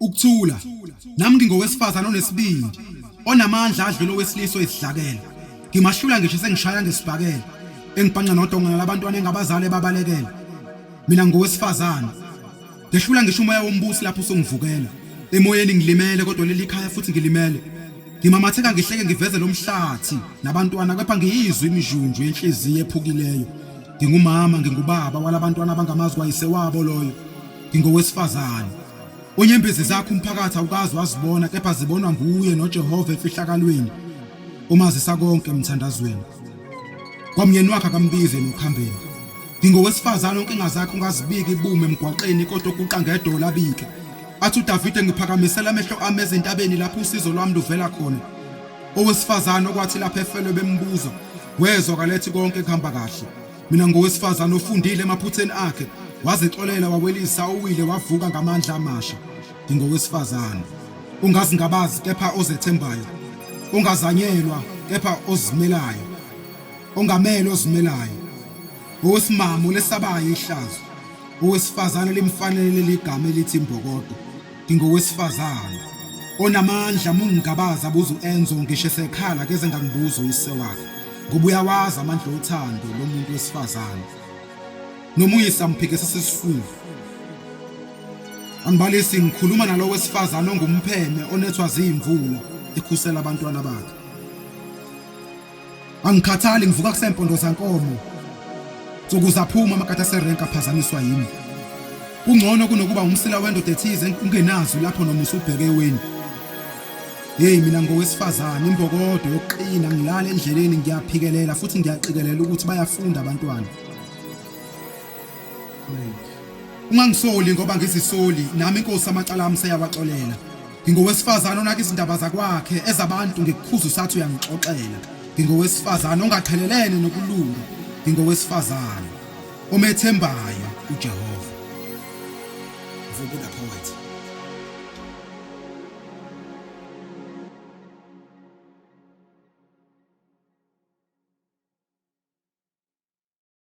Ukuthula nami ngingowesifazane onesibindi onamandla adlula owesilisa esidlakela ngimashula ngisho sengishaya ngesibhakela engibhanqa nodongana labantwana engabazali babalekela mina ngowesifazane ngehlula ngisho umoya wombusi lapho usongivukela emoyeni ngilimele kodwa leli khaya futhi ngilimele ngimamatheka ngihleke ngiveze lomhlathi nabantwana kepha ngiyizwe imijunju yenhliziyo ephukileyo ngingumama ngingubaba walabantwana abangamazi kwayise wabo loyo ngingowesifazane onyembezi zakho umphakathi awukazi wazibona kepha zibonwa nguye noJehova efihlakalweni umazisa konke emthandazweni kwamyeni wakhe akambize nokhambeni ngingowesifazane onkinga zakhe ungazibiki ibume emgwaqeni kodwa ukuqa ngedola abike athi uDavide ngiphakamisela amehlo ami ezintabeni lapho usizo lwami luvela khona owesifazane okwathi lapho efelwe bembuza wezwa kalethi konke kuhamba kahle mina ngowesifazane ofundile emaphutheni akhe wazexolela wawelisa uwile wavuka ngamandla amasha ngingowesifazane ungazi ngabazi kepha ozethembayo ongazanyelwa kepha ozimelayo ongamele ozimelayo owesimamo lesabayo ihlazo owesifazane limfanele ligama elithi imbokodo ngingowesifazane onamandla mungabaza abuza uEnzo ngisho esekhala keze ngangibuza uyise wakhe ngoba uyawazi amandla othando lomuntu wesifazane noma uyisamphike sesisifuni angibalisi ngikhuluma nalo wesifazane ongumpheme onethwa zimvula ekhusela abantwana bakhe angikhathali ngivuka kusempondo zankomo sokuzaphuma amakatha serenka aphazamiswa yimi kungcono kunokuba umsila wendoda ethize ungenazi lapho noma usubheke weni hey mina ngowesifazane imbokodo yokuqina ngilala endleleni ngiyaphikelela futhi ngiyaqikelela ukuthi bayafunda abantwana ungangisoli ngoba ngizisoli nami inkosi amacala ami seyawaxolela ngingowesifazane onaka izindaba zakwakhe ezabantu ngikukhuza usathi uyangixoxela ngingowesifazane ongaqhelelene nokulunga ngingowesifazane omethembayo uJehova Mvubu the poet